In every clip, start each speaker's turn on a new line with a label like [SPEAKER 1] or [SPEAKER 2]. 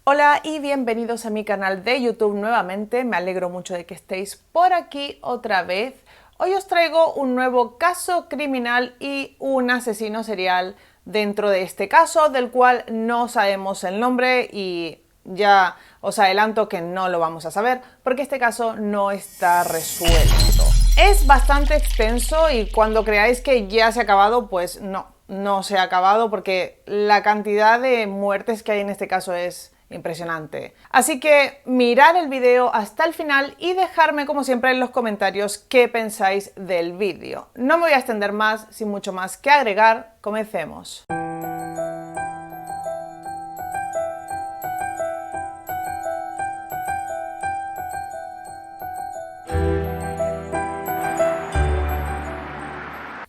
[SPEAKER 1] Hola y bienvenidos a mi canal de YouTube nuevamente. Me alegro mucho de que estéis por aquí otra vez. Hoy os traigo un nuevo caso criminal y un asesino serial dentro de este caso, del cual no sabemos el nombre y ya os adelanto que no lo vamos a saber porque este caso no está resuelto. Es bastante extenso y cuando creáis que ya se ha acabado, pues no se ha acabado porque la cantidad de muertes que hay en este caso es impresionante. Así que mirad el vídeo hasta el final y dejadme como siempre en los comentarios qué pensáis del vídeo. No me voy a extender más, sin mucho más que agregar, comencemos.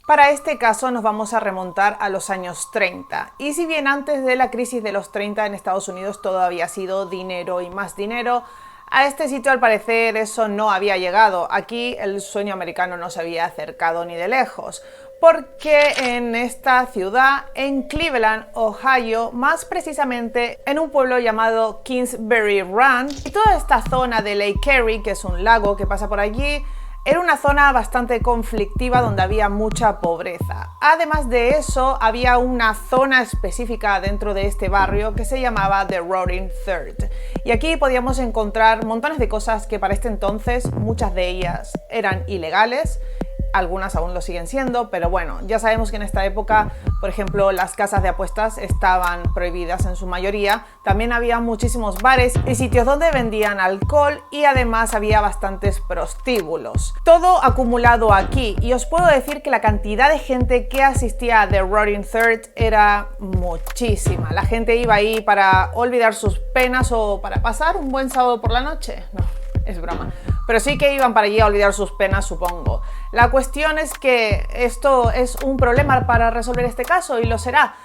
[SPEAKER 1] Para este caso nos vamos a remontar a los años 30, y si bien antes de la crisis de los 30 en Estados Unidos todo había sido dinero y más dinero, a este sitio al parecer eso no había llegado. Aquí el sueño americano no se había acercado ni de lejos, porque en esta ciudad, en Cleveland, Ohio, más precisamente en un pueblo llamado Kingsbury Run, y toda esta zona de Lake Erie, que es un lago que pasa por allí, era una zona bastante conflictiva donde había mucha pobreza. Además de eso, había una zona específica dentro de este barrio que se llamaba The Roaring Third. Y aquí podíamos encontrar montones de cosas que para este entonces, muchas de ellas eran ilegales. Algunas aún lo siguen siendo, pero bueno, ya sabemos que en esta época, por ejemplo, las casas de apuestas estaban prohibidas en su mayoría. También había muchísimos bares y sitios donde vendían alcohol y además había bastantes prostíbulos. Todo acumulado aquí, y os puedo decir que la cantidad de gente que asistía a The Roaring Third era muchísima. La gente iba ahí para olvidar sus penas o para pasar un buen sábado por la noche. No, es broma. Pero sí que iban para allí a olvidar sus penas, supongo. La cuestión es que esto es un problema para resolver este caso, y lo será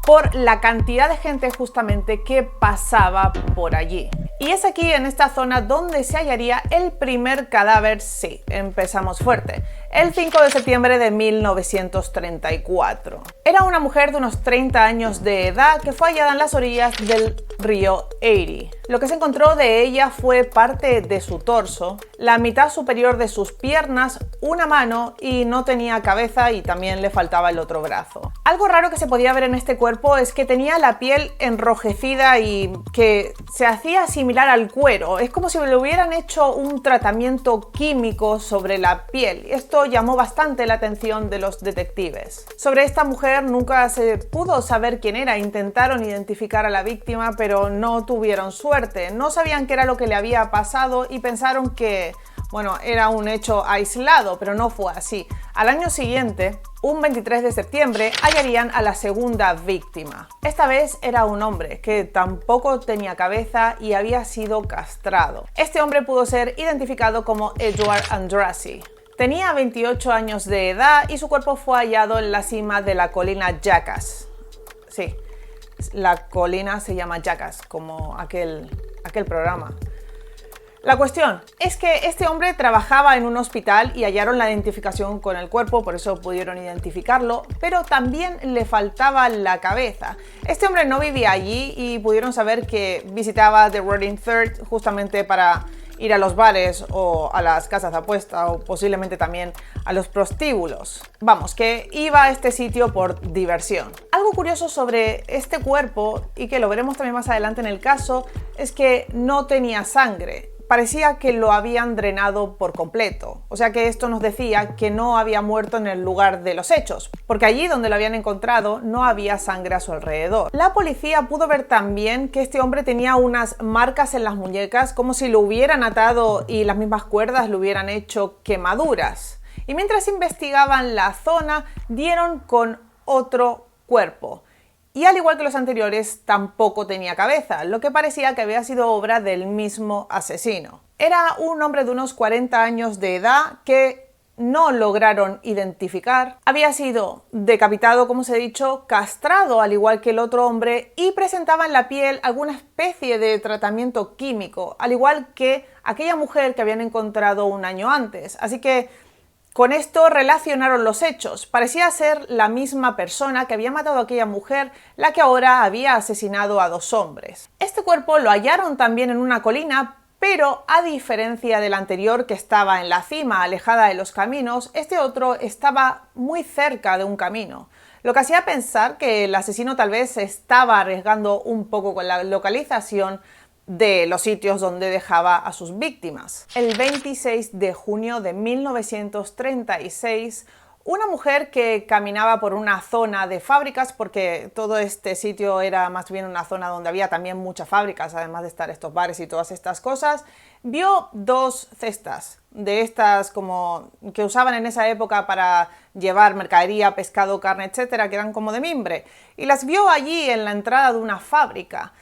[SPEAKER 1] por la cantidad de gente justamente que pasaba por allí. Y es aquí, en esta zona, donde se hallaría el primer cadáver. Sí, empezamos fuerte. El 5 de septiembre de 1934. Era una mujer de unos 30 años de edad que fue hallada en las orillas del río Erie. Lo que se encontró de ella fue parte de su torso, la mitad superior de sus piernas, una mano, y no tenía cabeza y también le faltaba el otro brazo. Algo raro que se podía ver en este cuerpo es que tenía la piel enrojecida y que se hacía similar al cuero. Es como si le hubieran hecho un tratamiento químico sobre la piel. Esto llamó bastante la atención de los detectives. Sobre esta mujer nunca se pudo saber quién era. Intentaron identificar a la víctima, pero no tuvieron suerte. No sabían qué era lo que le había pasado y pensaron que, bueno, era un hecho aislado, pero no fue así. Al año siguiente, un 23 de septiembre, hallarían a la segunda víctima. Esta vez era un hombre que tampoco tenía cabeza y había sido castrado. Este hombre pudo ser identificado como Edward Andrassy. Tenía 28 años de edad y su cuerpo fue hallado en la cima de la colina Jackass. Sí, la colina se llama Jackass, como aquel programa. La cuestión es que este hombre trabajaba en un hospital y hallaron la identificación con el cuerpo, por eso pudieron identificarlo, pero también le faltaba la cabeza. Este hombre no vivía allí y pudieron saber que visitaba The Roaring Third justamente para ir a los bares o a las casas de apuesta o posiblemente también a los prostíbulos. Vamos, que iba a este sitio por diversión. Algo curioso sobre este cuerpo, y que lo veremos también más adelante en el caso, es que no tenía sangre. Parecía que lo habían drenado por completo, o sea que esto nos decía que no había muerto en el lugar de los hechos, porque allí donde lo habían encontrado no había sangre a su alrededor. La policía pudo ver también que este hombre tenía unas marcas en las muñecas, como si lo hubieran atado y las mismas cuerdas le hubieran hecho quemaduras. Y mientras investigaban la zona, dieron con otro cuerpo. Y al igual que los anteriores, tampoco tenía cabeza, lo que parecía que había sido obra del mismo asesino. Era un hombre de unos 40 años de edad que no lograron identificar. Había sido decapitado, como os he dicho, castrado al igual que el otro hombre, y presentaba en la piel alguna especie de tratamiento químico, al igual que aquella mujer que habían encontrado un año antes. Así que Con esto relacionaron los hechos. Parecía ser la misma persona que había matado a aquella mujer la que ahora había asesinado a 2 hombres. Este cuerpo lo hallaron también en una colina, pero a diferencia del anterior que estaba en la cima, alejada de los caminos, este otro estaba muy cerca de un camino, lo que hacía pensar que el asesino tal vez se estaba arriesgando un poco con la localización de los sitios donde dejaba a sus víctimas. El 26 de junio de 1936, una mujer que caminaba por una zona de fábricas, porque todo este sitio era más bien una zona donde había también muchas fábricas, además de estar estos bares y todas estas cosas, vio 2 cestas de estas como que usaban en esa época para llevar mercadería, pescado, carne, etcétera, que eran como de mimbre, y las vio allí en la entrada de una fábrica.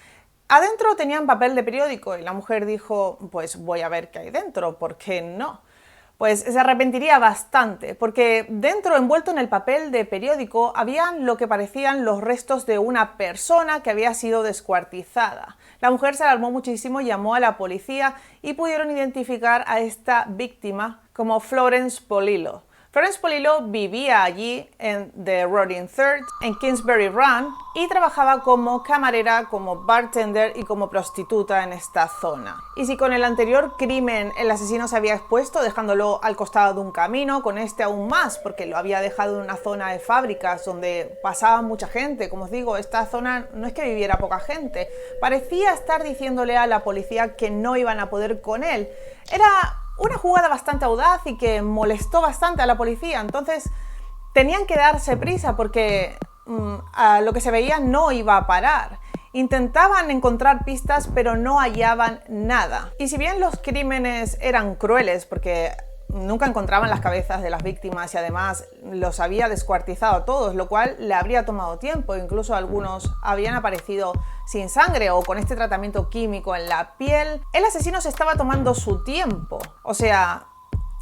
[SPEAKER 1] Adentro tenían papel de periódico y la mujer dijo, pues voy a ver qué hay dentro, ¿por qué no? Pues se arrepentiría bastante, porque dentro, envuelto en el papel de periódico, habían lo que parecían los restos de una persona que había sido descuartizada. La mujer se alarmó muchísimo, llamó a la policía y pudieron identificar a esta víctima como Florence Polillo. Florence Polillo vivía allí en The Roaring Third, en Kingsbury Run, y trabajaba como camarera, como bartender y como prostituta en esta zona. Y si con el anterior crimen el asesino se había expuesto dejándolo al costado de un camino, con este aún más, porque lo había dejado en una zona de fábricas donde pasaba mucha gente. Como os digo, esta zona no es que viviera poca gente. Parecía estar diciéndole a la policía que no iban a poder con él. Era una jugada bastante audaz y que molestó bastante a la policía, entonces tenían que darse prisa porque a lo que se veía no iba a parar. Intentaban encontrar pistas pero no hallaban nada. Y si bien los crímenes eran crueles porque nunca encontraban las cabezas de las víctimas y además los había descuartizado a todos, lo cual le habría tomado tiempo, incluso algunos habían aparecido sin sangre o con este tratamiento químico en la piel, el asesino se estaba tomando su tiempo, o sea,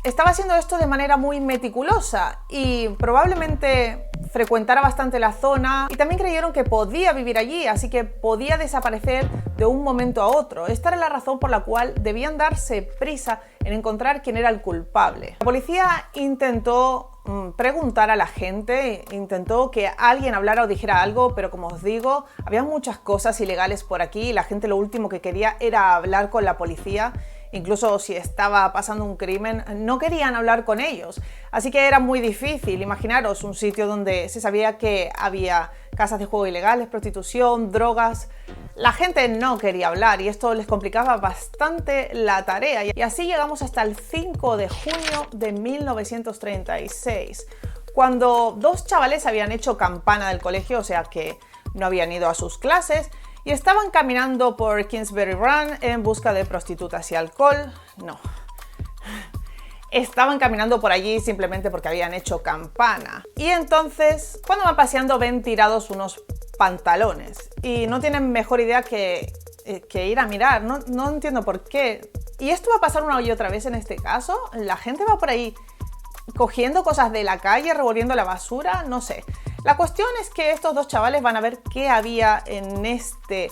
[SPEAKER 1] estaba haciendo esto de manera muy meticulosa y probablemente frecuentara bastante la zona y también creyeron que podía vivir allí, así que podía desaparecer de un momento a otro. Esta era la razón por la cual debían darse prisa en encontrar quién era el culpable. La policía intentó preguntar a la gente, intentó que alguien hablara o dijera algo, pero como os digo, había muchas cosas ilegales por aquí y la gente lo último que quería era hablar con la policía. Incluso si estaba pasando un crimen, no querían hablar con ellos. Así que era muy difícil. Imaginaros un sitio donde se sabía que había casas de juego ilegales, prostitución, drogas. La gente no quería hablar y esto les complicaba bastante la tarea. Y así llegamos hasta el 5 de junio de 1936, cuando 2 chavales habían hecho campana del colegio, o sea que no habían ido a sus clases, y estaban caminando por Kingsbury Run en busca de prostitutas y alcohol. No. Estaban caminando por allí simplemente porque habían hecho campana. Y entonces, cuando van paseando, ven tirados unos pantalones. Y no tienen mejor idea que ir a mirar. No entiendo por qué. Y esto va a pasar una y otra vez en este caso. La gente va por ahí cogiendo cosas de la calle, revolviendo la basura, no sé. La cuestión es que estos 2 chavales van a ver qué había en este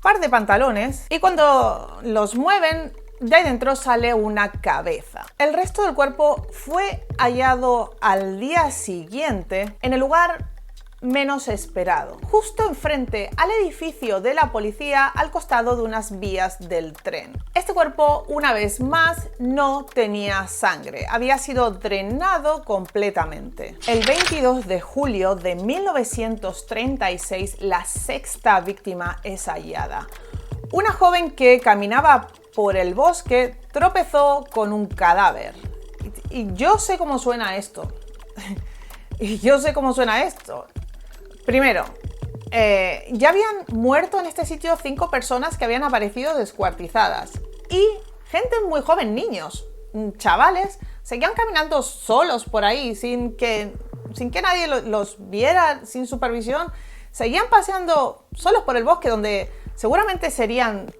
[SPEAKER 1] par de pantalones y cuando los mueven, de ahí dentro sale una cabeza. El resto del cuerpo fue hallado al día siguiente en el lugar menos esperado, justo enfrente al edificio de la policía al costado de unas vías del tren. Este cuerpo, una vez más, no tenía sangre, había sido drenado completamente. El 22 de julio de 1936, la 6ª víctima es hallada. Una joven que caminaba por el bosque tropezó con un cadáver. Y yo sé cómo suena esto. Primero, ya habían muerto en este sitio 5 personas que habían aparecido descuartizadas. Y gente muy joven, niños, chavales, seguían caminando solos por ahí, sin que nadie los viera, sin supervisión. Seguían paseando solos por el bosque, donde seguramente serían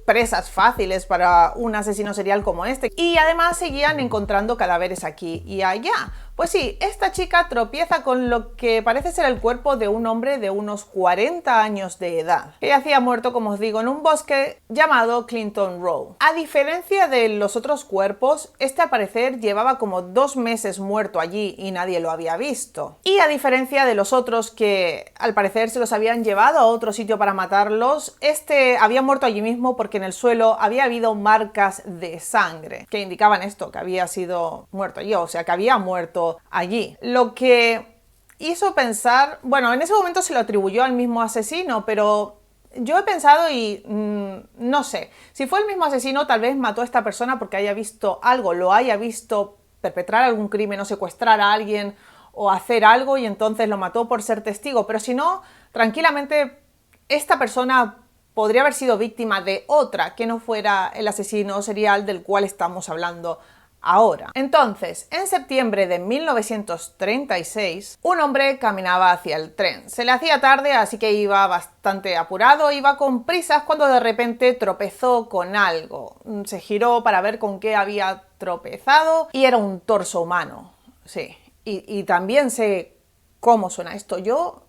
[SPEAKER 1] presas fáciles para un asesino serial como este. Y además seguían encontrando cadáveres aquí y allá. Pues sí, esta chica tropieza con lo que parece ser el cuerpo de un hombre de unos 40 años de edad, que yacía muerto, como os digo, en un bosque llamado Clinton Row. A diferencia de los otros cuerpos, este al parecer llevaba como 2 meses muerto allí y nadie lo había visto. Y a diferencia de los otros que al parecer se los habían llevado a otro sitio para matarlos, este había muerto allí mismo porque en el suelo había habido marcas de sangre que indicaban esto, que había sido muerto allí, o sea, que había muerto allí. Lo que hizo pensar, bueno, en ese momento se lo atribuyó al mismo asesino, pero yo he pensado y no sé, si fue el mismo asesino tal vez mató a esta persona porque haya visto algo, lo haya visto perpetrar algún crimen o secuestrar a alguien o hacer algo y entonces lo mató por ser testigo, pero si no, tranquilamente esta persona podría haber sido víctima de otra que no fuera el asesino serial del cual estamos hablando ahora. Entonces, en septiembre de 1936, un hombre caminaba hacia el tren. Se le hacía tarde, así que iba bastante apurado, iba con prisas cuando de repente tropezó con algo. Se giró para ver con qué había tropezado y era un torso humano. Sí, y también sé cómo suena esto. Yo,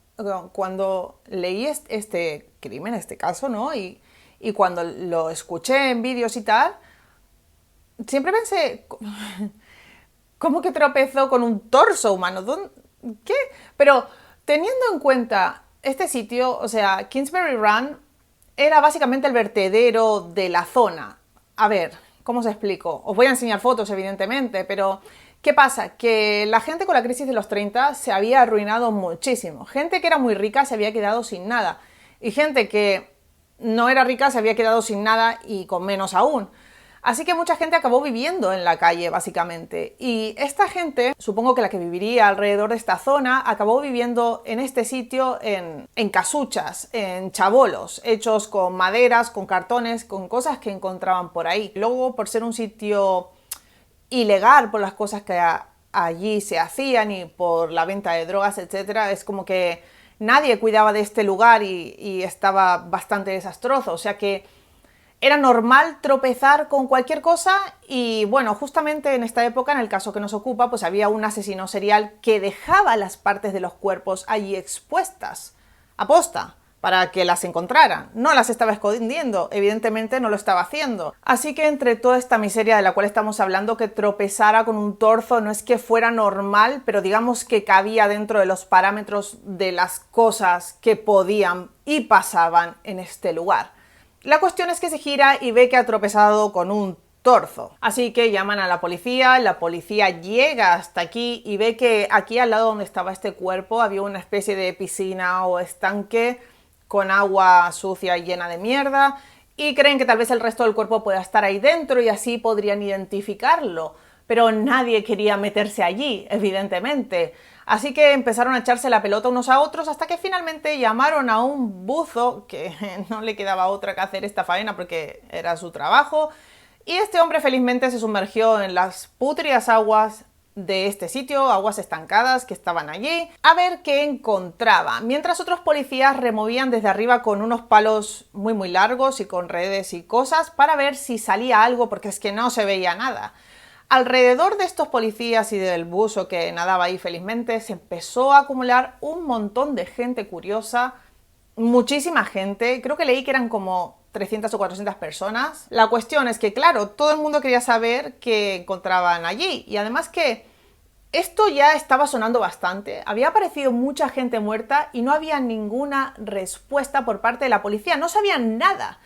[SPEAKER 1] cuando leí este crimen, este caso, ¿no? Y cuando lo escuché en vídeos y tal, siempre pensé, ¿cómo que tropezó con un torso humano? ¿Qué? Pero teniendo en cuenta este sitio, o sea, Kingsbury Run era básicamente el vertedero de la zona. A ver, ¿cómo os explico? Os voy a enseñar fotos, evidentemente, pero ¿qué pasa? Que la gente con la crisis de los 30 se había arruinado muchísimo. Gente que era muy rica se había quedado sin nada. Y gente que no era rica se había quedado sin nada y con menos aún. Así que mucha gente acabó viviendo en la calle, básicamente. Y esta gente, supongo que la que viviría alrededor de esta zona, acabó viviendo en este sitio en casuchas, en chabolos, hechos con maderas, con cartones, con cosas que encontraban por ahí. Luego, por ser un sitio ilegal, por las cosas que allí se hacían y por la venta de drogas, etc., es como que nadie cuidaba de este lugar y estaba bastante desastroso. O sea que era normal tropezar con cualquier cosa y bueno, justamente en esta época, en el caso que nos ocupa, pues había un asesino serial que dejaba las partes de los cuerpos allí expuestas, aposta, para que las encontraran. No las estaba escondiendo, evidentemente no lo estaba haciendo. Así que entre toda esta miseria de la cual estamos hablando, que tropezara con un torso no es que fuera normal, pero digamos que cabía dentro de los parámetros de las cosas que podían y pasaban en este lugar. La cuestión es que se gira y ve que ha tropezado con un torso. Así que llaman a la policía llega hasta aquí y ve que aquí al lado donde estaba este cuerpo había una especie de piscina o estanque con agua sucia y llena de mierda y creen que tal vez el resto del cuerpo pueda estar ahí dentro y así podrían identificarlo. Pero nadie quería meterse allí, evidentemente. Así que empezaron a echarse la pelota unos a otros hasta que finalmente llamaron a un buzo, que no le quedaba otra que hacer esta faena porque era su trabajo, y este hombre felizmente se sumergió en las pútridas aguas de este sitio, aguas estancadas que estaban allí, a ver qué encontraba, mientras otros policías removían desde arriba con unos palos muy largos y con redes y cosas para ver si salía algo, porque es que no se veía nada. Alrededor de estos policías y del buzo que nadaba ahí felizmente se empezó a acumular un montón de gente curiosa, muchísima gente, creo que leí que eran como 300 o 400 personas. La cuestión es que, claro, todo el mundo quería saber qué encontraban allí y además que esto ya estaba sonando bastante, había aparecido mucha gente muerta y no había ninguna respuesta por parte de la policía, no sabían nada.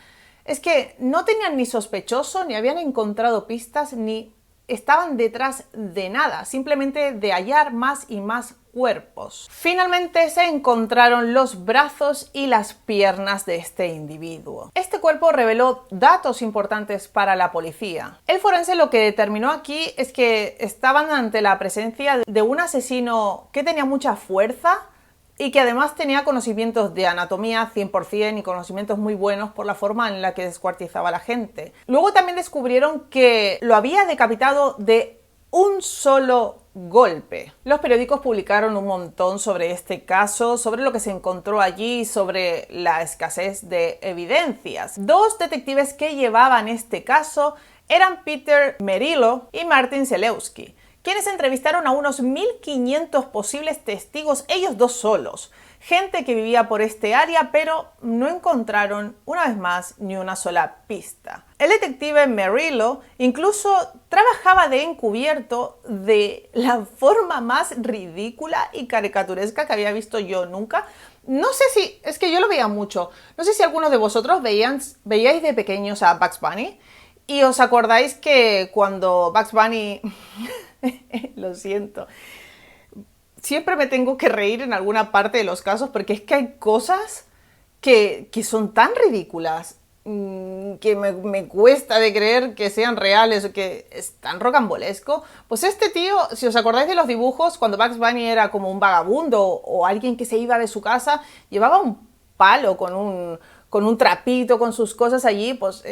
[SPEAKER 1] Es que no tenían ni sospechoso, ni habían encontrado pistas, ni estaban detrás de nada, simplemente de hallar más y más cuerpos. Finalmente se encontraron los brazos y las piernas de este individuo. Este cuerpo reveló datos importantes para la policía. El forense lo que determinó aquí es que estaban ante la presencia de un asesino que tenía mucha fuerza y que además tenía conocimientos de anatomía 100% y conocimientos muy buenos por la forma en la que descuartizaba a la gente. Luego también descubrieron que lo había decapitado de un solo golpe. Los periódicos publicaron un montón sobre este caso, sobre lo que se encontró allí, sobre la escasez de evidencias. Dos detectives que llevaban este caso eran Peter Merylo y Martin Selewski, quienes entrevistaron a unos 1.500 posibles testigos, ellos dos solos. Gente que vivía por este área, pero no encontraron, una vez más, ni una sola pista. El detective Merylo incluso trabajaba de encubierto de la forma más ridícula y caricaturesca que había visto yo nunca. No sé si, es que yo lo veía mucho, no sé si algunos de vosotros veíais de pequeños a Bugs Bunny y os acordáis que cuando Bugs Bunny, lo siento, siempre me tengo que reír en alguna parte de los casos porque es que hay cosas que son tan ridículas que me cuesta de creer que sean reales o que es tan rocambolesco. Pues este tío, si os acordáis de los dibujos, cuando Bugs Bunny era como un vagabundo o alguien que se iba de su casa, llevaba un palo con un trapito, con sus cosas allí, pues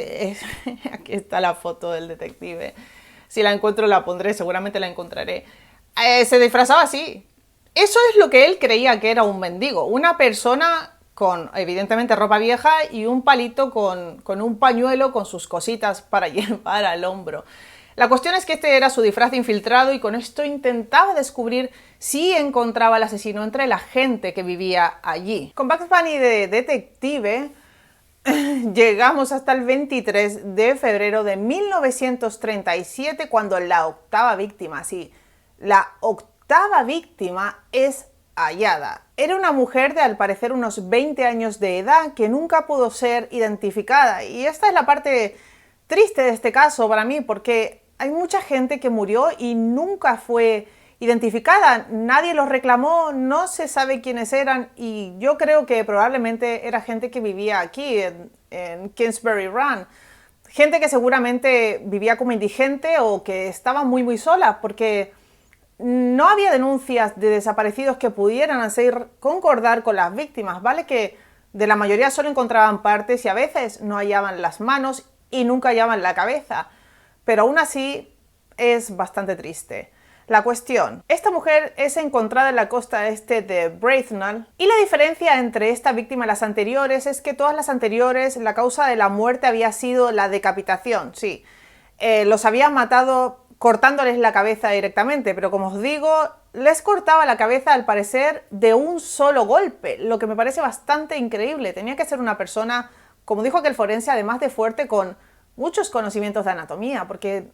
[SPEAKER 1] aquí está la foto del detective. Si la encuentro la pondré, seguramente la encontraré. Se disfrazaba así. Eso es lo que él creía que era un mendigo, una persona con evidentemente ropa vieja y un palito con un pañuelo con sus cositas para llevar al hombro. La cuestión es que este era su disfraz de infiltrado y con esto intentaba descubrir si encontraba al asesino entre la gente que vivía allí. Con Bugs Bunny de detective llegamos hasta el 23 de febrero de 1937 cuando la octava víctima, sí, la octava víctima es hallada. Era una mujer de al parecer unos 20 años de edad que nunca pudo ser identificada y esta es la parte triste de este caso para mí porque hay mucha gente que murió y nunca fue identificada, nadie los reclamó, no se sabe quiénes eran y yo creo que probablemente era gente que vivía aquí en Kingsbury Run, gente que seguramente vivía como indigente o que estaba muy sola porque no había denuncias de desaparecidos que pudieran hacer concordar con las víctimas, ¿vale? Que de la mayoría solo encontraban partes y a veces no hallaban las manos y nunca hallaban la cabeza. Pero aún así es bastante triste. La cuestión, esta mujer es encontrada en la costa este de Bracknell y la diferencia entre esta víctima y las anteriores es que todas las anteriores la causa de la muerte había sido la decapitación, sí. Los habían matado cortándoles la cabeza directamente, pero como os digo, les cortaba la cabeza al parecer de un solo golpe, lo que me parece bastante increíble. Tenía que ser una persona, como dijo aquel forense, además de fuerte, con muchos conocimientos de anatomía, porque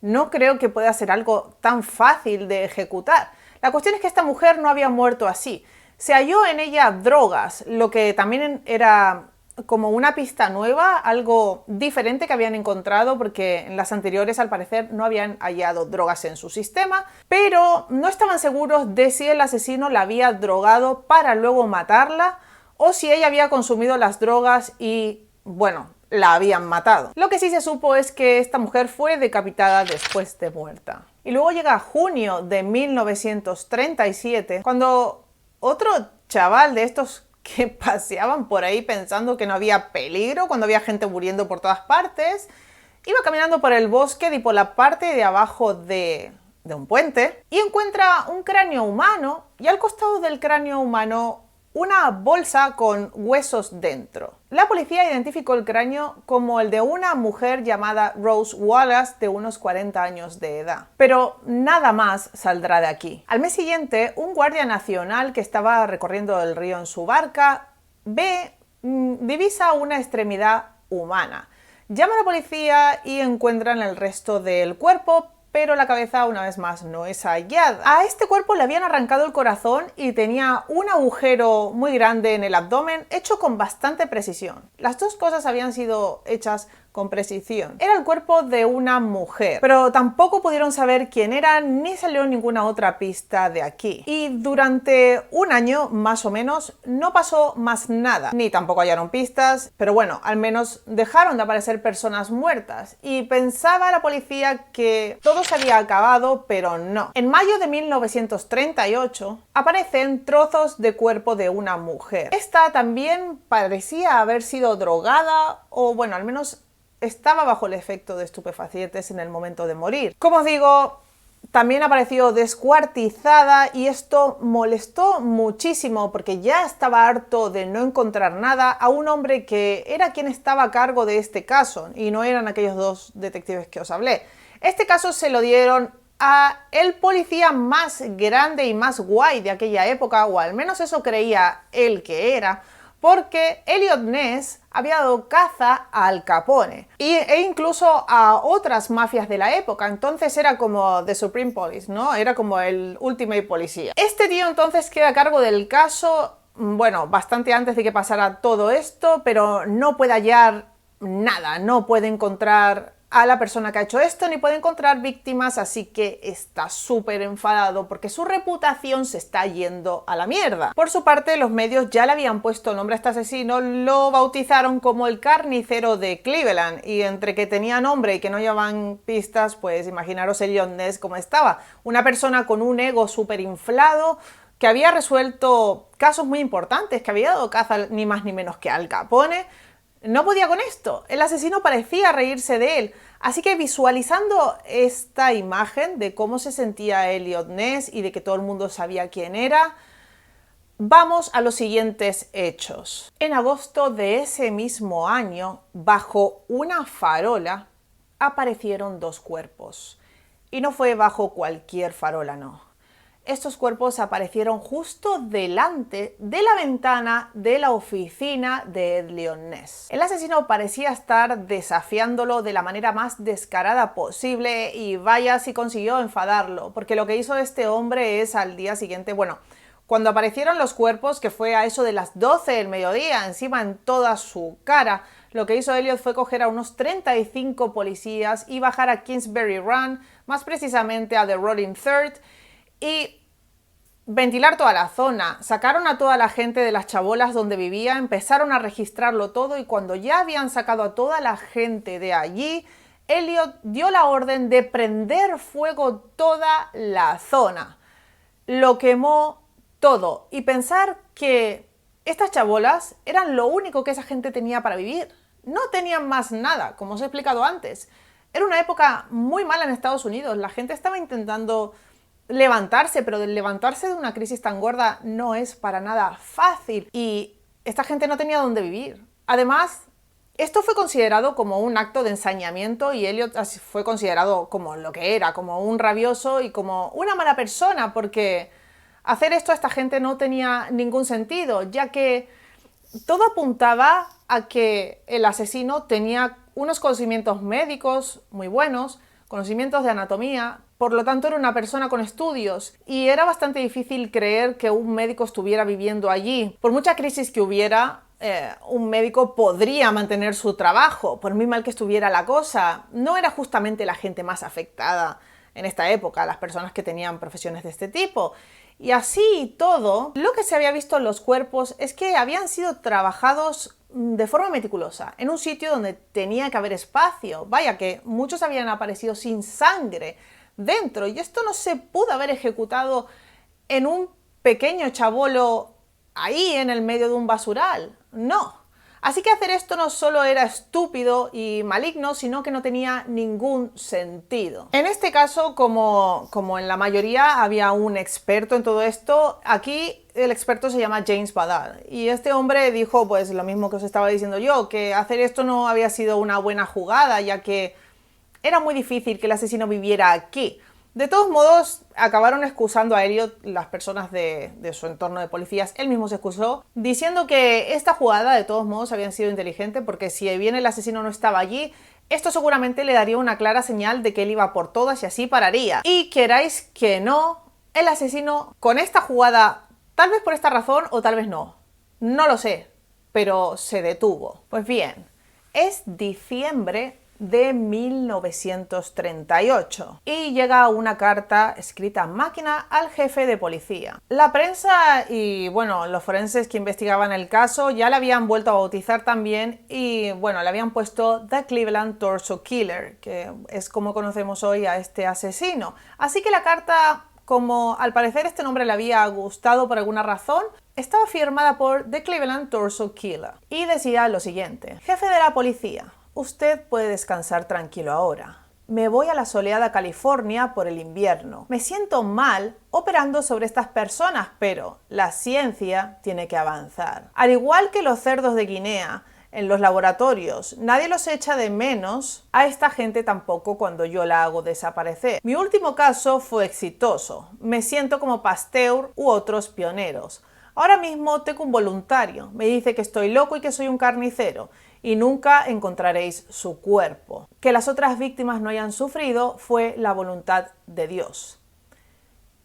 [SPEAKER 1] no creo que pueda ser algo tan fácil de ejecutar. La cuestión es que esta mujer no había muerto así. Se halló en ella drogas, lo que también era como una pista nueva, algo diferente que habían encontrado porque en las anteriores al parecer no habían hallado drogas en su sistema, pero no estaban seguros de si el asesino la había drogado para luego matarla o si ella había consumido las drogas y, bueno, la habían matado. Lo que sí se supo es que esta mujer fue decapitada después de muerta. Y luego llega junio de 1937, cuando otro chaval de estos que paseaban por ahí pensando que no había peligro, cuando había gente muriendo por todas partes, iba caminando por el bosque y por la parte de abajo de un puente y encuentra un cráneo humano y al costado del cráneo humano una bolsa con huesos dentro. La policía identificó el cráneo como el de una mujer llamada Rose Wallace de unos 40 años de edad. Pero nada más saldrá de aquí. Al mes siguiente, un guardia nacional que estaba recorriendo el río en su barca divisa una extremidad humana. Llama a la policía y encuentran el resto del cuerpo, pero la cabeza una vez más no es hallada. A este cuerpo le habían arrancado el corazón y tenía un agujero muy grande en el abdomen hecho con bastante precisión. Las dos cosas habían sido hechas con precisión. Era el cuerpo de una mujer, pero tampoco pudieron saber quién era ni salió ninguna otra pista de aquí. Y durante un año, más o menos, no pasó más nada, ni tampoco hallaron pistas, pero bueno, al menos dejaron de aparecer personas muertas y pensaba la policía que todo se había acabado, pero no. En mayo de 1938 aparecen trozos de cuerpo de una mujer. Esta también parecía haber sido drogada o bueno, al menos estaba bajo el efecto de estupefacientes en el momento de morir. Como os digo, también apareció descuartizada y esto molestó muchísimo porque ya estaba harto de no encontrar nada a un hombre que era quien estaba a cargo de este caso y no eran aquellos dos detectives que os hablé. Este caso se lo dieron a el policía más grande y más guay de aquella época, o al menos eso creía él que era, porque Eliot Ness había dado caza a Al Capone e incluso a otras mafias de la época. Entonces era como The Supreme Police, ¿no? Era como el Ultimate Policía. Este tío entonces queda a cargo del caso, bueno, bastante antes de que pasara todo esto, pero no puede hallar nada, no puede encontrar a la persona que ha hecho esto, ni puede encontrar víctimas, así que está súper enfadado porque su reputación se está yendo a la mierda. Por su parte, los medios ya le habían puesto nombre a este asesino, lo bautizaron como el carnicero de Cleveland, y entre que tenía nombre y que no llevaban pistas, pues imaginaros Eliot Ness cómo estaba. Una persona con un ego súper inflado, que había resuelto casos muy importantes, que había dado caza ni más ni menos que a Al Capone. No podía con esto, el asesino parecía reírse de él, así que visualizando esta imagen de cómo se sentía Eliot Ness y de que todo el mundo sabía quién era, vamos a los siguientes hechos. En agosto de ese mismo año, bajo una farola, aparecieron dos cuerpos. Y no fue bajo cualquier farola, no. Estos cuerpos aparecieron justo delante de la ventana de la oficina de Eliot Ness. El asesino parecía estar desafiándolo de la manera más descarada posible y vaya si consiguió enfadarlo, porque lo que hizo este hombre es al día siguiente, bueno, cuando aparecieron los cuerpos, que fue a eso de las 12 del mediodía, encima en toda su cara, lo que hizo Eliot fue coger a unos 35 policías y bajar a Kingsbury Run, más precisamente a The Rolling Third, y ventilar toda la zona. Sacaron a toda la gente de las chabolas donde vivía, empezaron a registrarlo todo, y cuando ya habían sacado a toda la gente de allí, Eliot dio la orden de prender fuego toda la zona. Lo quemó todo. Y pensar que estas chabolas eran lo único que esa gente tenía para vivir. No tenían más nada, como os he explicado antes. Era una época muy mala en Estados Unidos. La gente estaba intentando levantarse, pero levantarse de una crisis tan gorda no es para nada fácil, y esta gente no tenía dónde vivir. Además, esto fue considerado como un acto de ensañamiento, y Eliot fue considerado como lo que era, como un rabioso y como una mala persona, porque hacer esto a esta gente no tenía ningún sentido, ya que todo apuntaba a que el asesino tenía unos conocimientos médicos muy buenos, conocimientos de anatomía, por lo tanto era una persona con estudios, y era bastante difícil creer que un médico estuviera viviendo allí. Por mucha crisis que hubiera, un médico podría mantener su trabajo, por muy mal que estuviera la cosa. No era justamente la gente más afectada en esta época, las personas que tenían profesiones de este tipo. Y así y todo, lo que se había visto en los cuerpos es que habían sido trabajados de forma meticulosa, en un sitio donde tenía que haber espacio. Vaya que muchos habían aparecido sin sangre dentro, y esto no se pudo haber ejecutado en un pequeño chabolo ahí en el medio de un basural. No. Así que hacer esto no solo era estúpido y maligno, sino que no tenía ningún sentido. En este caso, como en la mayoría, había un experto en todo esto. Aquí el experto se llama James Badal, y este hombre dijo pues lo mismo que os estaba diciendo yo, que hacer esto no había sido una buena jugada, ya que era muy difícil que el asesino viviera aquí. De todos modos, acabaron excusando a Eliot las personas de su entorno de policías. Él mismo se excusó, diciendo que esta jugada de todos modos había sido inteligente, porque si bien el asesino no estaba allí, esto seguramente le daría una clara señal de que él iba por todas y así pararía. Y queráis que no, el asesino con esta jugada, tal vez por esta razón o tal vez no lo sé, pero se detuvo. Pues bien, es diciembre de 1938 y llega una carta escrita a máquina al jefe de policía. La prensa y bueno, los forenses que investigaban el caso ya la habían vuelto a bautizar también, y bueno, le habían puesto The Cleveland Torso Killer, que es como conocemos hoy a este asesino. Así que la carta, como al parecer este nombre le había gustado por alguna razón, estaba firmada por The Cleveland Torso Killer y decía lo siguiente: jefe de la policía, usted puede descansar tranquilo ahora. Me voy a la soleada California por el invierno. Me siento mal operando sobre estas personas, pero la ciencia tiene que avanzar. Al igual que los cerdos de Guinea, en los laboratorios. Nadie los echa de menos a esta gente tampoco cuando yo la hago desaparecer. Mi último caso fue exitoso. Me siento como Pasteur u otros pioneros. Ahora mismo tengo un voluntario. Me dice que estoy loco y que soy un carnicero. Y nunca encontraréis su cuerpo. Que las otras víctimas no hayan sufrido fue la voluntad de Dios.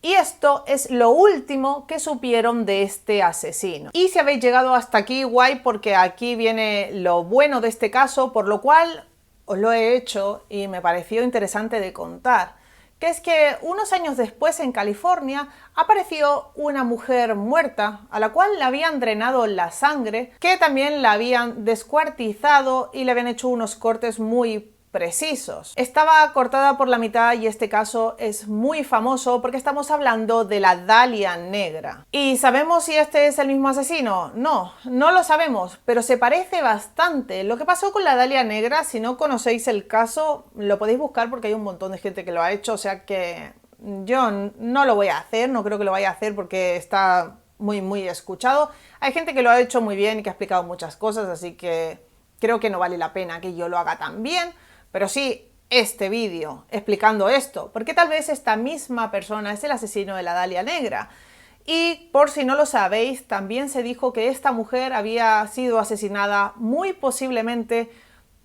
[SPEAKER 1] Y esto es lo último que supieron de este asesino. Y si habéis llegado hasta aquí, guay, porque aquí viene lo bueno de este caso, por lo cual os lo he hecho y me pareció interesante de contar. Que es que unos años después en California apareció una mujer muerta a la cual le habían drenado la sangre, que también la habían descuartizado y le habían hecho unos cortes muy precisos. Estaba cortada por la mitad y este caso es muy famoso porque estamos hablando de la Dalia Negra. ¿Y sabemos si este es el mismo asesino? No, no lo sabemos, pero se parece bastante. Lo que pasó con la Dalia Negra, si no conocéis el caso, lo podéis buscar porque hay un montón de gente que lo ha hecho, o sea que yo no lo voy a hacer, no creo que lo vaya a hacer porque está muy escuchado. Hay gente que lo ha hecho muy bien y que ha explicado muchas cosas, así que creo que no vale la pena que yo lo haga tan bien. Pero sí, este vídeo explicando esto, porque tal vez esta misma persona es el asesino de la Dalia Negra. Y por si no lo sabéis, también se dijo que esta mujer había sido asesinada muy posiblemente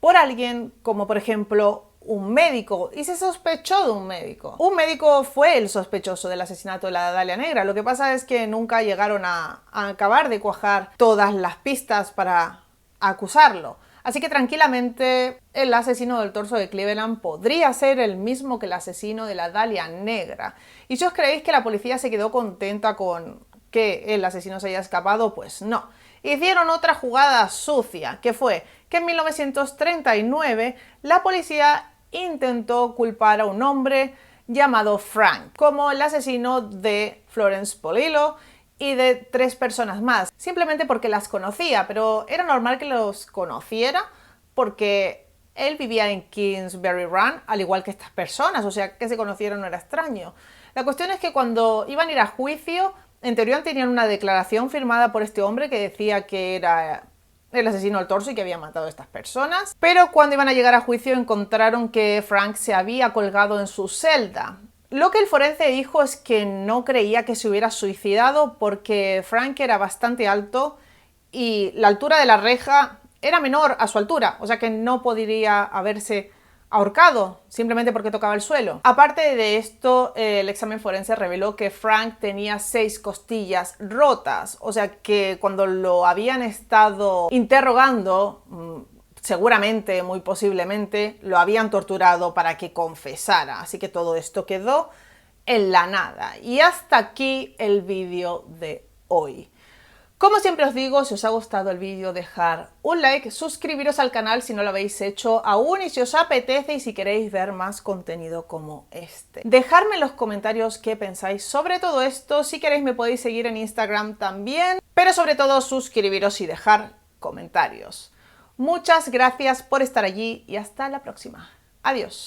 [SPEAKER 1] por alguien como por ejemplo un médico, y se sospechó de un médico. Un médico fue el sospechoso del asesinato de la Dalia Negra, lo que pasa es que nunca llegaron a acabar de cuajar todas las pistas para acusarlo. Así que tranquilamente el asesino del torso de Cleveland podría ser el mismo que el asesino de la Dalia Negra. Y si os creéis que la policía se quedó contenta con que el asesino se haya escapado, pues no. Hicieron otra jugada sucia, que fue que en 1939 la policía intentó culpar a un hombre llamado Frank como el asesino de Florence Polillo y de 3 personas más, simplemente porque las conocía, pero era normal que los conociera porque él vivía en Kingsbury Run, al igual que estas personas, o sea, que se conocieron no era extraño. La cuestión es que cuando iban a ir a juicio, en teoría tenían una declaración firmada por este hombre que decía que era el asesino del torso y que había matado a estas personas, pero cuando iban a llegar a juicio encontraron que Frank se había colgado en su celda. Lo que el forense dijo es que no creía que se hubiera suicidado porque Frank era bastante alto y la altura de la reja era menor a su altura, o sea que no podría haberse ahorcado simplemente porque tocaba el suelo. Aparte de esto, el examen forense reveló que Frank tenía 6 costillas rotas, o sea que cuando lo habían estado interrogando, seguramente, muy posiblemente, lo habían torturado para que confesara. Así que todo esto quedó en la nada. Y hasta aquí el vídeo de hoy. Como siempre os digo, si os ha gustado el vídeo, dejar un like, suscribiros al canal si no lo habéis hecho aún y si os apetece y si queréis ver más contenido como este. Dejadme en los comentarios qué pensáis sobre todo esto. Si queréis me podéis seguir en Instagram también, pero sobre todo suscribiros y dejar comentarios. Muchas gracias por estar allí y hasta la próxima. Adiós.